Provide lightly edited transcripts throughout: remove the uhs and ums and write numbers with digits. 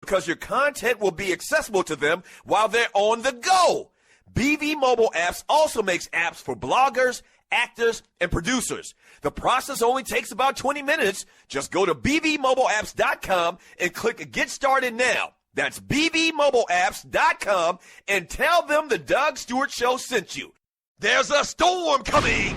because your content will be accessible to them while they're on the go. BV Mobile Apps also makes apps for bloggers, actors, and producers. The process only takes about 20 minutes. Just go to bvmobileapps.com and click Get Started Now. That's bvmobileapps.com and tell them the Doug Stewart Show sent you. There's a storm coming.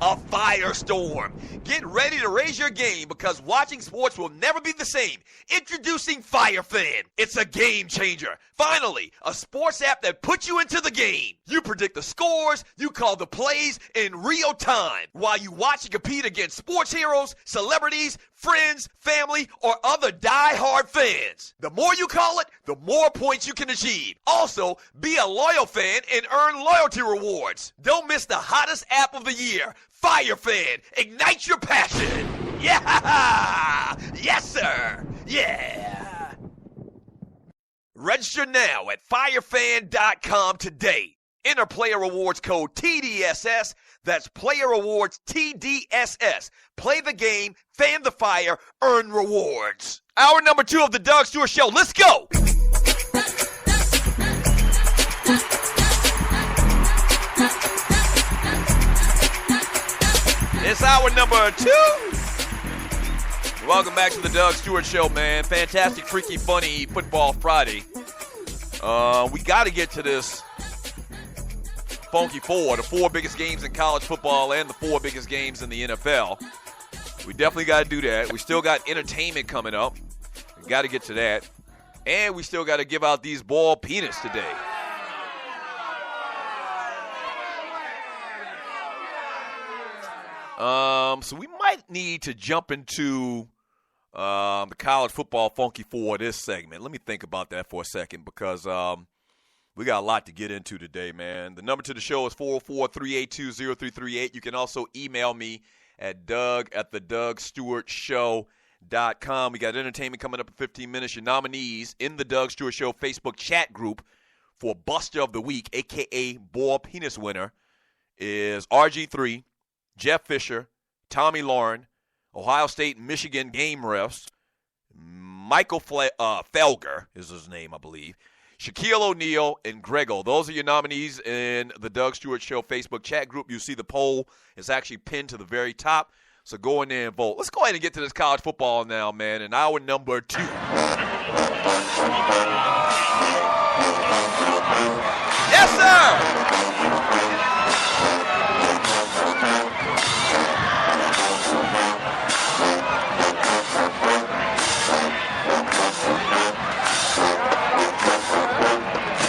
A firestorm. Get ready to raise your game because watching sports will never be the same. Introducing FireFan. It's a game changer. Finally, a sports app that puts you into the game. You predict the scores, you call the plays in real time while you watch and compete against sports heroes, celebrities, friends, family, or other die-hard fans. The more you call it, the more points you can achieve. Also, be a loyal fan and earn loyalty rewards. Don't miss the hottest app of the year, FireFan. Ignite your passion. Yeah! Yes, sir. Yeah. Register now at firefan.com today. Enter player rewards code TDSS. That's player rewards TDSS. Play the game, fan the fire, earn rewards. Hour number 2 of the Doug Stewart Show. Let's go. It's hour number 2. Welcome back to the Doug Stewart Show, man. Fantastic, freaky, funny Football Friday. We got to get to this Funky Four, the 4 biggest games in college football and the 4 biggest games in the NFL. We definitely got to do that. We still got entertainment coming up. We got to get to that. And we still got to give out these ball peanuts today. So we might need to jump into the college football Funky Four this segment. Let me think about that for a second because we got a lot to get into today, man. The number to the show is 404-382-0338. You can also email me at doug@thedougstewartshow.com. We got entertainment coming up in 15 minutes. Your nominees in the Doug Stewart Show Facebook chat group for Buster of the Week, a.k.a. Ball Penis winner, is RG3, Jeff Fisher, Tommy Lauren, Ohio State and Michigan game refs, Michael Felger is his name, I believe, Shaquille O'Neal, and Grego. Those are your nominees in the Doug Stewart Show Facebook chat group. You see the poll is actually pinned to the very top, so go in there and vote. Let's go ahead and get to this college football now, man, in hour number 2. Yes, sir!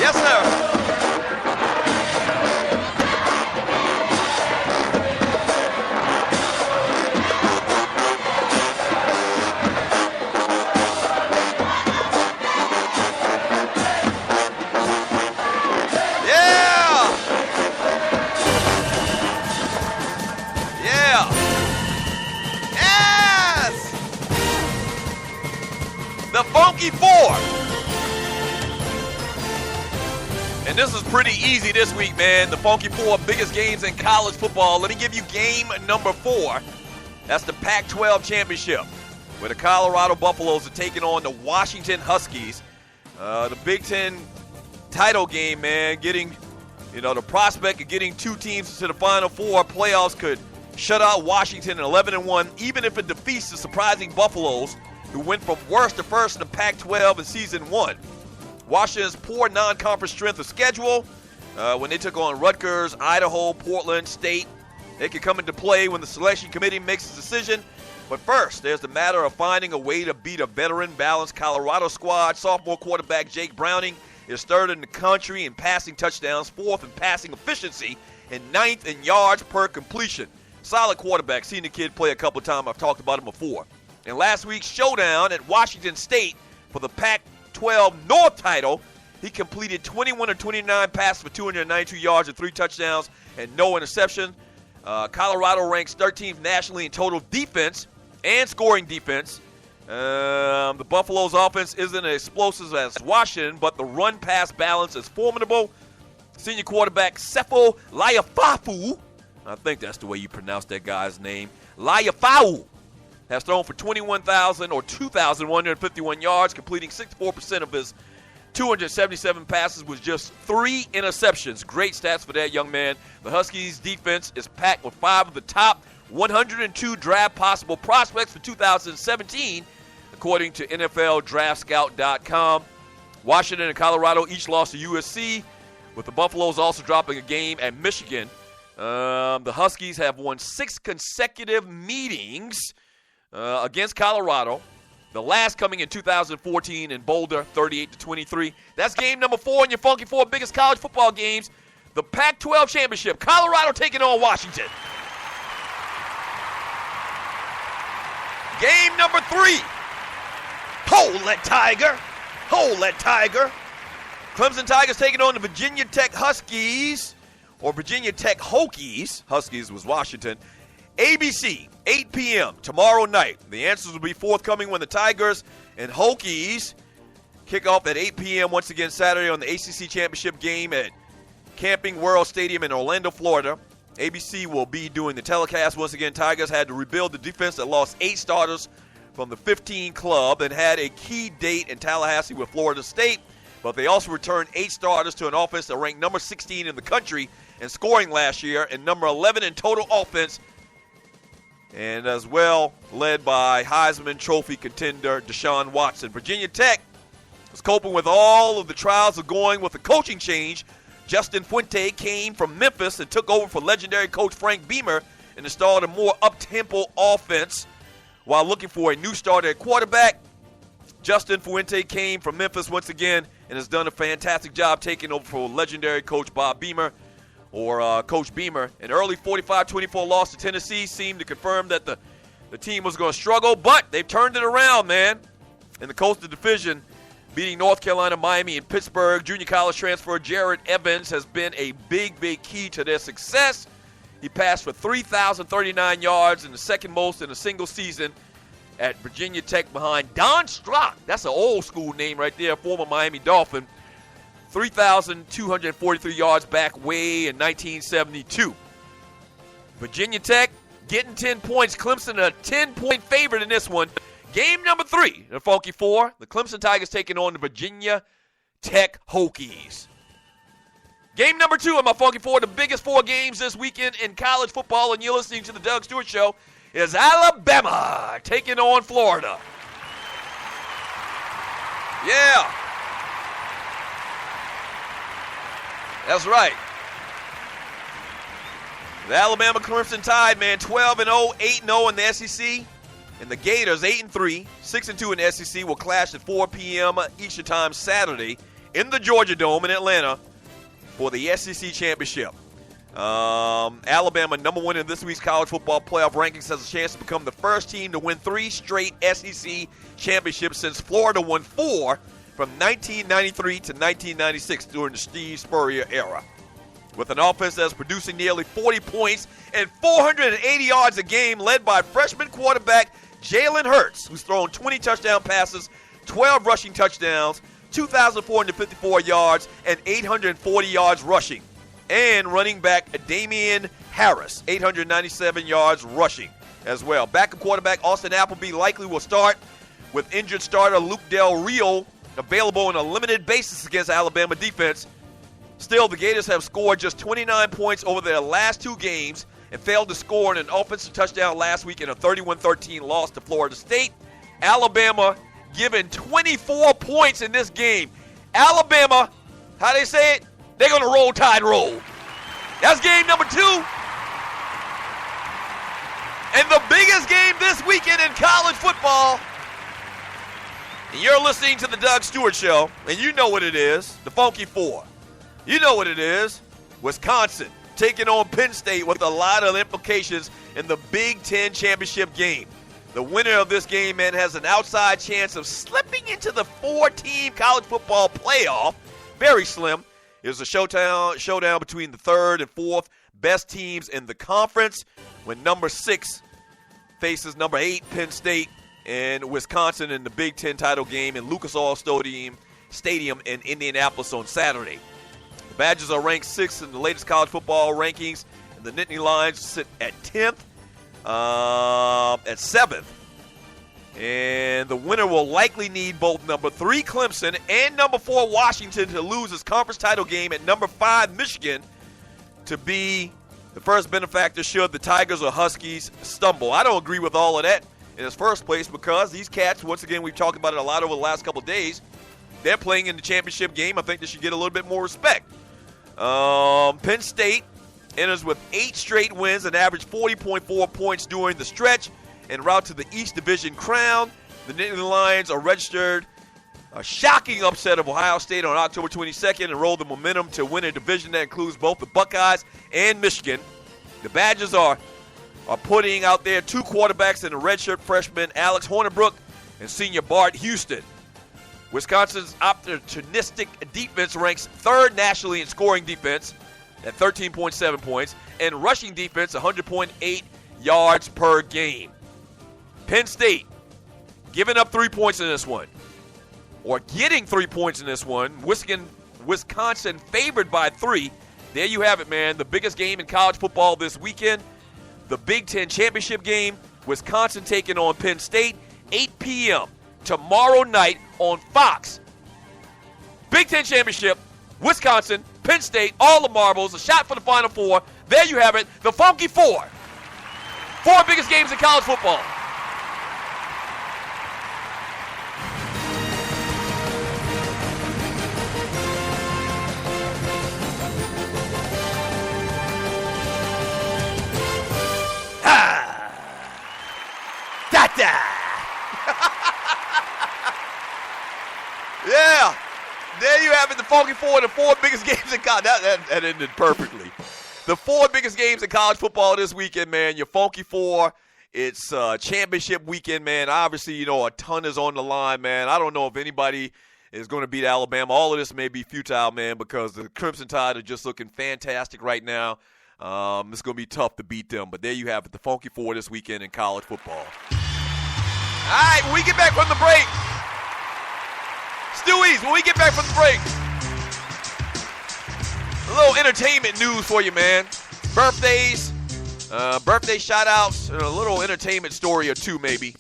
Yes, sir. Yeah. Yeah. Yes. The Funky Four. And this is pretty easy this week, man. The Funky Four biggest games in college football. Let me give you game number 4. That's the Pac-12 championship, where the Colorado Buffaloes are taking on the Washington Huskies. The Big Ten title game, man, getting, the prospect of getting 2 teams to the Final Four playoffs could shut out Washington at 11-1, even if it defeats the surprising Buffaloes, who went from worst to first in the Pac-12 in season 1. Washington's poor non-conference strength of schedule, when they took on Rutgers, Idaho, Portland State, they could come into play when the selection committee makes its decision. But first, there's the matter of finding a way to beat a veteran, balanced Colorado squad. Sophomore quarterback Jake Browning is 3rd in the country in passing touchdowns, 4th in passing efficiency, and 9th in yards per completion. Solid quarterback. Seen the kid play a couple times. I've talked about him before. In last week's showdown at Washington State for the Pac-12 North title, he completed 21 of 29 passes for 292 yards and 3 touchdowns and no interception. Colorado ranks 13th nationally in total defense and scoring defense. The Buffalo's offense isn't as explosive as Washington, but the run-pass balance is formidable. Senior quarterback Sefo Liafafu, I think that's the way you pronounce that guy's name, Liafafu, has thrown for 21,000 or 2,151 yards, completing 64% of his 277 passes with just 3 interceptions. Great stats for that young man. The Huskies' defense is packed with 5 of the top 102 draft possible prospects for 2017, according to NFLDraftScout.com. Washington and Colorado each lost to USC, with the Buffaloes also dropping a game at Michigan. The Huskies have won 6 consecutive meetings against Colorado, the last coming in 2014 in Boulder, 38-23. That's game number 4 in your Funky 4 biggest college football games. The Pac-12 Championship, Colorado taking on Washington. Game number 3. Hold that Tiger. Hold that Tiger. Clemson Tigers taking on the Virginia Tech Huskies, or Virginia Tech Hokies. Huskies was Washington. ABC, 8 p.m. tomorrow night. The answers will be forthcoming when the Tigers and Hokies kick off at 8 p.m. once again Saturday on the ACC Championship game at Camping World Stadium in Orlando, Florida. ABC will be doing the telecast. Once again, Tigers had to rebuild the defense that lost 8 starters from the 15 club and had a key date in Tallahassee with Florida State. But they also returned 8 starters to an offense that ranked number 16 in the country in scoring last year and number 11 in total offense, and as well led by Heisman Trophy contender Deshaun Watson. Virginia Tech was coping with all of the trials of going with a coaching change. Justin Fuente came from Memphis and took over for legendary coach Frank Beamer and installed a more up-tempo offense while looking for a new starter at quarterback. Justin Fuente came from Memphis once again and has done a fantastic job taking over for legendary coach Bob Beamer, or Coach Beamer. An early 45-24 loss to Tennessee seemed to confirm that the team was going to struggle, but they've turned it around, man. In the Coastal Division, beating North Carolina, Miami, and Pittsburgh, junior college transfer Jared Evans has been a big, big key to their success. He passed for 3,039 yards and the second most in a single season at Virginia Tech behind Don Strock. That's an old school name right there, former Miami Dolphin. 3,243 yards back way in 1972. Virginia Tech getting 10 points. Clemson a 10-point favorite in this one. Game number 3, the Funky 4. The Clemson Tigers taking on the Virginia Tech Hokies. Game number 2 of my Funky 4, the biggest 4 games this weekend in college football, and you're listening to the Doug Stewart Show, is Alabama taking on Florida. Yeah. That's right. The Alabama Crimson Tide, man, 12-0, 8-0 in the SEC. And the Gators, 8-3, 6-2 in the SEC, will clash at 4 p.m. Eastern Time Saturday in the Georgia Dome in Atlanta for the SEC Championship. Alabama, number 1 in this week's college football playoff rankings, has a chance to become the first team to win 3 straight SEC championships since Florida won 4 from 1993 to 1996 during the Steve Spurrier era. With an offense that's producing nearly 40 points and 480 yards a game, led by freshman quarterback Jalen Hurts, who's thrown 20 touchdown passes, 12 rushing touchdowns, 2,454 yards, and 840 yards rushing. And running back Damian Harris, 897 yards rushing as well. Backup quarterback Austin Appleby likely will start, with injured starter Luke Del Rio available on a limited basis against Alabama defense. Still, the Gators have scored just 29 points over their last 2 games and failed to score an offensive touchdown last week in a 31-13 loss to Florida State. Alabama given 24 points in this game. Alabama, how they say it? They're going to roll Tide roll. That's game number 2. And the biggest game this weekend in college football. And you're listening to the Doug Stewart Show, and you know what it is, the Funky 4. You know what it is, Wisconsin taking on Penn State with a lot of implications in the Big Ten championship game. The winner of this game, man, has an outside chance of slipping into the 4-team college football playoff. Very slim. It's a showdown between the 3rd and 4th best teams in the conference, when number 6 faces number 8 Penn State and Wisconsin in the Big Ten title game in Lucas Oil Stadium in Indianapolis on Saturday. The Badgers are ranked 6th in the latest college football rankings, and the Nittany Lions sit at 10th, at 7th And the winner will likely need both number 3 Clemson and number 4 Washington to lose its conference title game at number 5 Michigan to be the first benefactor should the Tigers or Huskies stumble. I don't agree with all of that in its first place because these cats, once again, we've talked about it a lot over the last couple of days, they're playing in the championship game. I think they should get a little bit more respect. Penn State enters with 8 straight wins and averaged 40.4 points during the stretch. En route to the East Division crown, the Nittany Lions are registered a shocking upset of Ohio State on October 22nd and rolled the momentum to win a division that includes both the Buckeyes and Michigan. The Badgers are putting out there 2 quarterbacks and a redshirt freshman Alex Hornibrook and senior Bart Houston. Wisconsin's opportunistic defense ranks 3rd nationally in scoring defense at 13.7 points and rushing defense 100.8 yards per game. Penn State giving up 3 points in this one, or getting 3 points in this one. Wisconsin favored by 3. There you have it, man. The biggest game in college football this weekend, the Big Ten championship game. Wisconsin taking on Penn State, 8 p.m. tomorrow night on Fox. Big Ten championship, Wisconsin, Penn State, all the marbles, a shot for the Final Four. There you have it, the Funky Four. 4 biggest games in college football. Yeah, there you have it, the Funky Four, the 4 biggest games in college. That ended perfectly. The 4 biggest games in college football this weekend, man. Your Funky Four, it's championship weekend, man. Obviously, you know, a ton is on the line, man. I don't know if anybody is going to beat Alabama. All of this may be futile, man, because the Crimson Tide are just looking fantastic right now. It's going to be tough to beat them. But there you have it, the Funky Four this weekend in college football. All right, when we get back from the break, Stewies, when we get back from the break, a little entertainment news for you, man. Birthdays, birthday shout-outs, and a little entertainment story or two maybe.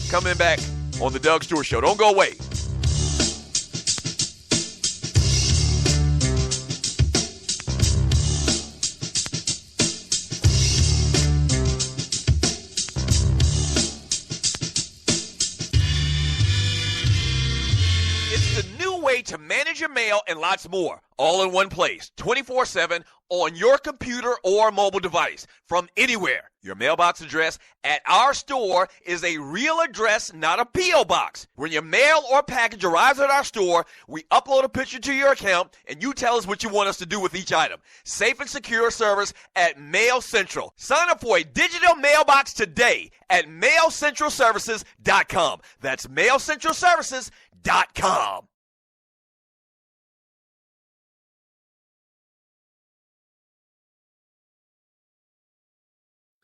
Coming back on the Doug Stewart Show. Don't go away. To manage your mail and lots more, all in one place, 24/7 on your computer or mobile device, from anywhere. Your mailbox address at our store is a real address, not a P.O. box. When your mail or package arrives at our store, we upload a picture to your account, and you tell us what you want us to do with each item. Safe and secure service at Mail Central. Sign up for a digital mailbox today at mailcentralservices.com. That's mailcentralservices.com.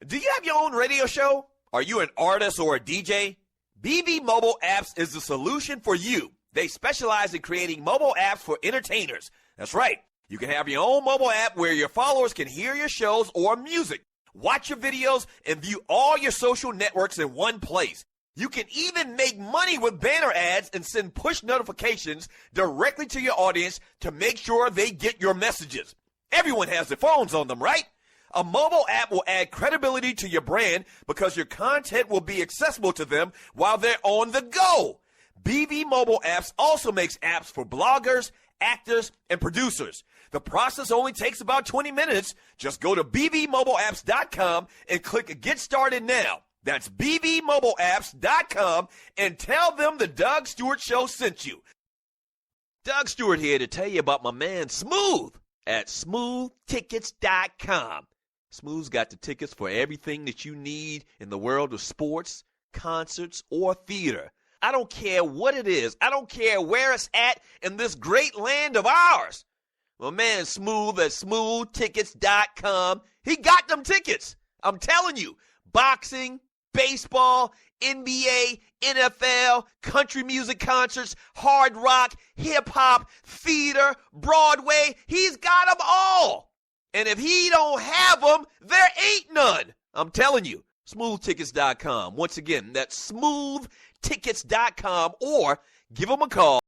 Do you have your own radio show? Are you an artist or a DJ? BB Mobile Apps is the solution for you. They specialize in creating mobile apps for entertainers. That's right. You can have your own mobile app where your followers can hear your shows or music, watch your videos, and view all your social networks in one place. You can even make money with banner ads and send push notifications directly to your audience to make sure they get your messages. Everyone has their phones on them, right? A mobile app will add credibility to your brand because your content will be accessible to them while they're on the go. BB Mobile Apps also makes apps for bloggers, actors, and producers. The process only takes about 20 minutes. Just go to bbmobileapps.com and click Get Started Now. That's bbmobileapps.com and tell them the Doug Stewart Show sent you. Doug Stewart here to tell you about my man Smooth at smoothtickets.com. Smooth's got the tickets for everything that you need in the world of sports, concerts, or theater. I don't care what it is. I don't care where it's at in this great land of ours. My man Smooth at smoothtickets.com, he got them tickets. I'm telling you, boxing, baseball, NBA, NFL, country music concerts, hard rock, hip-hop, theater, Broadway, he's got them all. And if he don't have them, there ain't none. I'm telling you, smoothtickets.com. Once again, that's tickets.com or give them a call.